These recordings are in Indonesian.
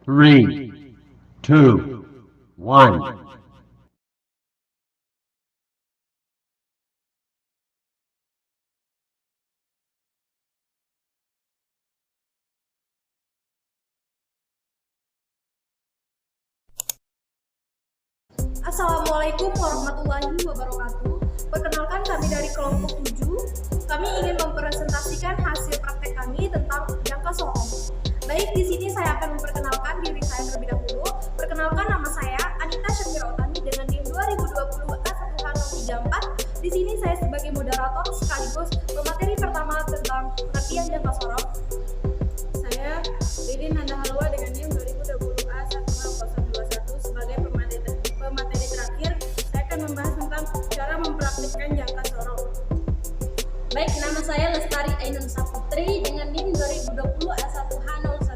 Three, two, one. Assalamualaikum warahmatullahi wabarakatuh. Perkenalkan, kami dari kelompok 7. Kami ingin mempresentasikan hasil praktek kami tentang jangka sorong. Baik, di sini saya akan memperkenalkan diri saya terlebih dahulu. Perkenalkan, nama saya Anita Syafira Utami dengan NIM 2020 A1H034. Di sini saya sebagai moderator sekaligus pemateri pertama tentang pengertian jangka sorong. Saya Lilin Nanda Halwa dengan NIM 2020 A1H021 sebagai pemateri terakhir. Saya akan membahas tentang cara mempraktikkan jangka sorong. Baik, nama saya Lestari Ainun Saputri dengan NIM 2020 A1H013.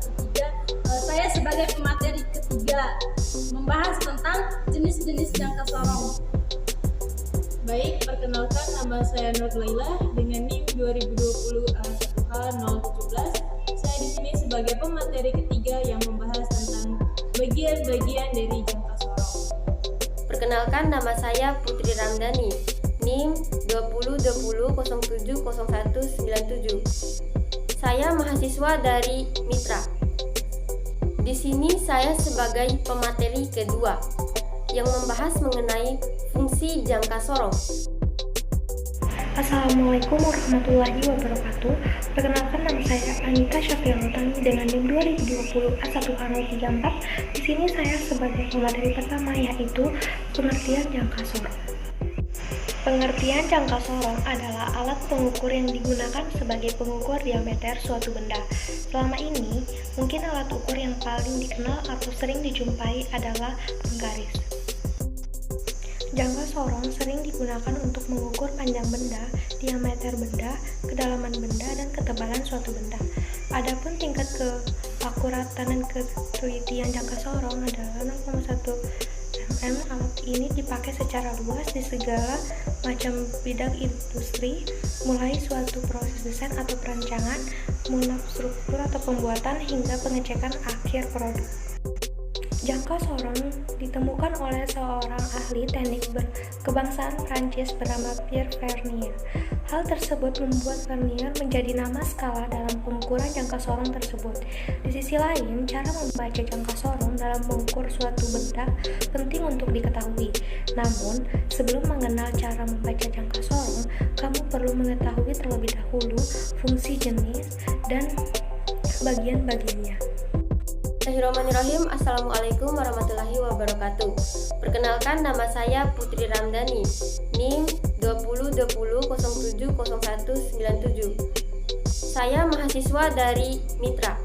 Saya sebagai pemateri ketiga membahas tentang jenis-jenis jangka sorong. Baik, perkenalkan, nama saya Nur Laila dengan NIM 2020 A1H017. Saya di sini sebagai pemateri ketiga yang membahas tentang bagian-bagian dari jangka sorong. Perkenalkan, nama saya Putri Ramdhani, NIM 2020070197. Saya mahasiswa dari Mitra. Di sini saya sebagai pemateri kedua yang membahas mengenai fungsi jangka sorong. Assalamualaikum warahmatullahi wabarakatuh. Perkenalkan, nama saya Anita Syafira Utami dengan NIM 2020 A1H034. Di sini saya sebagai pemateri pertama, yaitu pengertian jangka sorong. Pengertian jangka sorong adalah alat pengukur yang digunakan sebagai pengukur diameter suatu benda. Selama ini, mungkin alat ukur yang paling dikenal atau sering dijumpai adalah penggaris. Jangka sorong sering digunakan untuk mengukur panjang benda, diameter benda, kedalaman benda, dan ketebalan suatu benda. Adapun tingkat keakuratan dan ketelitian jangka sorong adalah 0,1 mm. Alat ini dipakai secara luas di segala macam bidang industri, mulai suatu proses desain atau perancangan, struktur atau pembuatan, hingga pengecekan akhir produk. Jangka sorong ditemukan oleh seorang ahli teknik kebangsaan Prancis bernama Pierre Vernier. Hal tersebut membuat Vernier menjadi nama skala dalam pengukuran jangka sorong tersebut. Di sisi lain, cara membaca jangka sorong dalam mengukur suatu benda penting untuk diketahui. Namun, sebelum mengenal cara membaca jangka sorong, kamu perlu mengetahui terlebih dahulu fungsi jenis dan bagian-bagiannya. Bismillahirrahmanirrahim. Assalamualaikum warahmatullahi wabarakatuh. Perkenalkan, nama saya Putri Ramdhani, NIM 2020070197. Saya mahasiswa dari Mitra.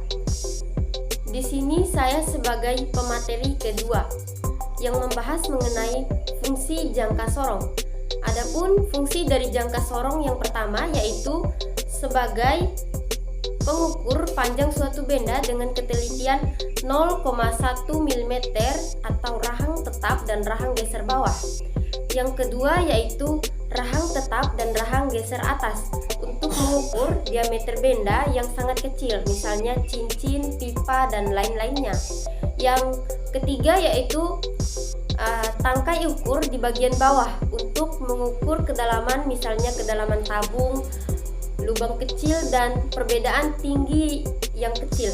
Di sini saya sebagai pemateri kedua yang membahas mengenai fungsi jangka sorong. Adapun fungsi dari jangka sorong yang pertama yaitu sebagai pengukur panjang suatu benda dengan ketelitian 0,1 mm atau rahang tetap dan rahang geser bawah. Yang kedua yaitu rahang tetap dan rahang geser atas untuk mengukur diameter benda yang sangat kecil, misalnya cincin, pipa, dan lain-lainnya. Yang ketiga yaitu tangkai ukur di bagian bawah untuk mengukur kedalaman, misalnya kedalaman tabung, lubang kecil, dan perbedaan tinggi yang kecil.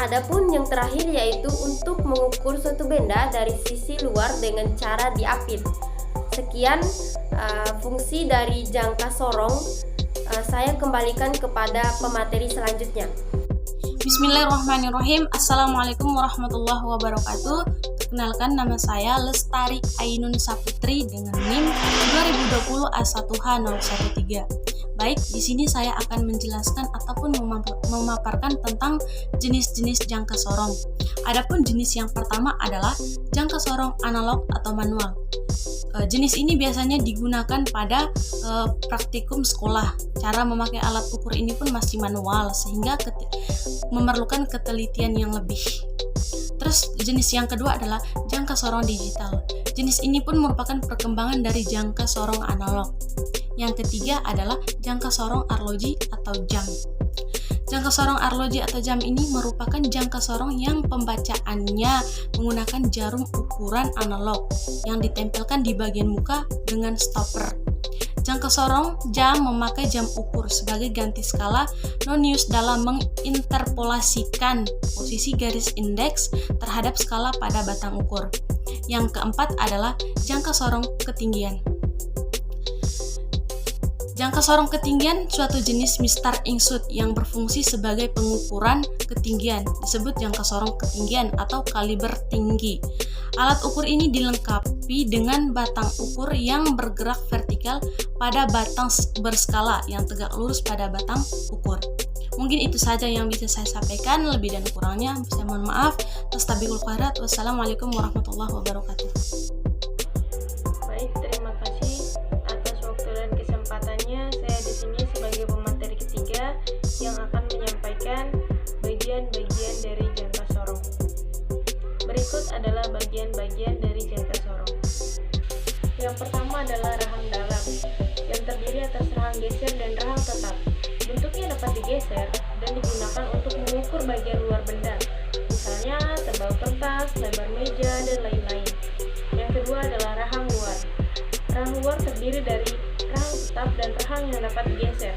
Adapun yang terakhir yaitu untuk mengukur suatu benda dari sisi luar dengan cara diapit. Sekian fungsi dari jangka sorong. Saya kembalikan kepada pemateri selanjutnya. Bismillahirrahmanirrahim. Assalamualaikum warahmatullahi wabarakatuh. Perkenalkan, nama saya Lestari Ainun Saputri dengan NIM 2020 A1H013. Baik, di sini saya akan menjelaskan ataupun memaparkan tentang jenis-jenis jangka sorong. Adapun jenis yang pertama adalah jangka sorong analog atau manual. Jenis ini biasanya digunakan pada praktikum sekolah. Cara memakai alat ukur ini pun masih manual sehingga memerlukan ketelitian yang lebih. Terus jenis yang kedua adalah jangka sorong digital. Jenis ini pun merupakan perkembangan dari jangka sorong analog. Yang ketiga adalah jangka sorong arloji atau jam. Jangka sorong arloji atau jam ini merupakan jangka sorong yang pembacaannya menggunakan jarum ukuran analog yang ditempelkan di bagian muka dengan stopper. Jangka sorong jam memakai jam ukur sebagai ganti skala Nonius dalam menginterpolasikan posisi garis indeks terhadap skala pada batang ukur. Yang keempat adalah jangka sorong ketinggian. Jangka sorong ketinggian suatu jenis mistar ingsut yang berfungsi sebagai pengukuran ketinggian, disebut jangka sorong ketinggian atau kaliber tinggi. Alat ukur ini dilengkapi dengan batang ukur yang bergerak vertikal pada batang berskala yang tegak lurus pada batang ukur. Mungkin itu saja yang bisa saya sampaikan, lebih dan kurangnya saya mohon maaf. Tastabiqul khairat. Wassalamualaikum warahmatullahi wabarakatuh. Baik, terima kasih atas waktu dan kesempatannya. Saya di sini sebagai pemateri ketiga yang akan menyampaikan bagian-bagian dari jangka sorong. Berikut adalah bagian-bagian dari jangka sorong. Yang pertama adalah rahang dalam, yang terdiri atas rahang geser dan rahang tetap. Bentuknya dapat digeser dan digunakan untuk mengukur bagian luar benda, misalnya tebal kertas, lebar meja, dan lain-lain. Yang kedua adalah rahang luar. Rahang luar terdiri dari rahang tetap dan rahang yang dapat digeser.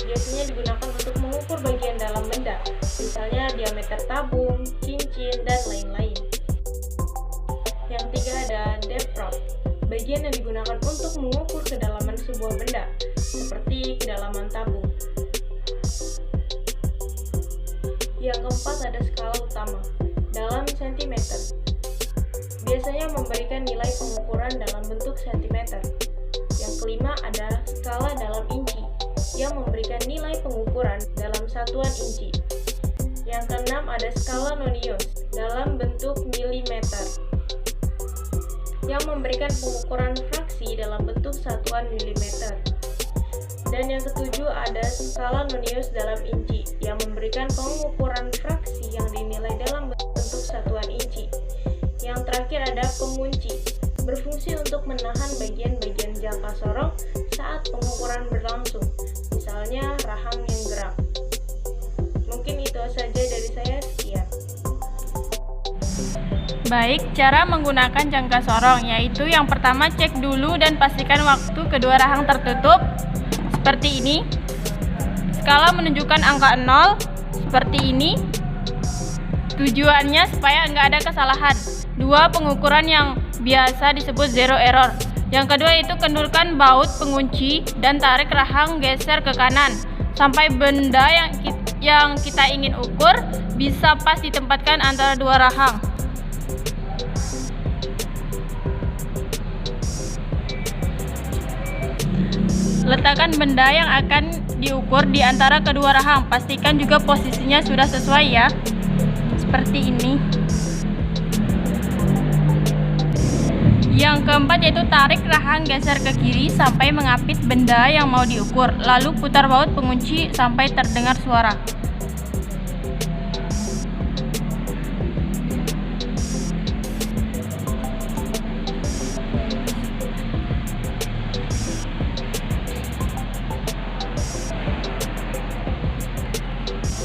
Biasanya digunakan untuk mengukur bagian dalam benda, misalnya diameter tabung, cincin, dan lain-lain. Yang ketiga ada depth probe, bagian yang digunakan untuk mengukur kedalaman sebuah benda, seperti kedalaman tabung. Yang keempat ada skala utama, dalam sentimeter. Biasanya memberikan nilai pengukuran dalam bentuk sentimeter. Yang kelima ada skala dalam inci, yang memberikan nilai pengukuran dalam satuan inci. Yang keenam ada skala Nonius dalam bentuk milimeter, yang memberikan pengukuran fraksi dalam bentuk satuan milimeter. Dan yang ketujuh ada skala Nonius dalam inci, yang memberikan pengukuran fraksi yang dinilai dalam bentuk satuan inci. Yang terakhir ada pengunci, berfungsi untuk menahan bagian-bagian jangka sorong saat pengukuran berlangsung, misalnya rahang yang gerak. Mungkin itu saja dari saya, sekian. Baik, cara menggunakan jangka sorong yaitu yang pertama cek dulu dan pastikan waktu kedua rahang tertutup seperti ini. Skala menunjukkan angka 0 seperti ini. Tujuannya supaya nggak ada kesalahan. Dua, pengukuran yang biasa disebut zero error. Yang kedua itu kendurkan baut pengunci dan tarik rahang geser ke kanan sampai benda yang kita ingin ukur bisa pas ditempatkan antara dua rahang. Letakkan benda yang akan diukur di antara kedua rahang. Pastikan juga posisinya sudah sesuai ya. Seperti ini. Yang keempat yaitu tarik rahang geser ke kiri sampai mengapit benda yang mau diukur. Lalu putar baut pengunci sampai terdengar suara.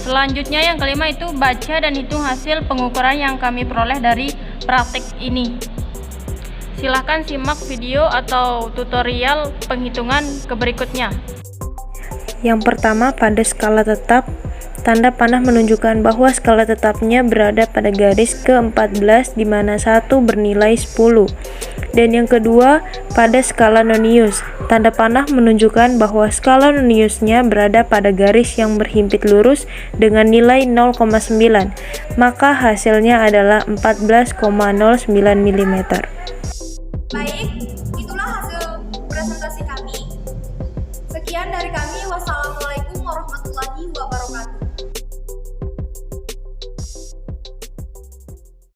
Selanjutnya yang kelima itu baca dan hitung hasil pengukuran yang kami peroleh dari praktik ini. Silahkan simak video atau tutorial penghitungan ke berikutnya. Yang pertama, pada skala tetap, tanda panah menunjukkan bahwa skala tetapnya berada pada garis ke-14 di mana 1 bernilai 10. Dan yang kedua, pada skala Nonius, tanda panah menunjukkan bahwa skala Noniusnya berada pada garis yang berhimpit lurus dengan nilai 0,9. Maka hasilnya adalah 14,09 mm. Baik, itulah hasil presentasi kami. Sekian dari kami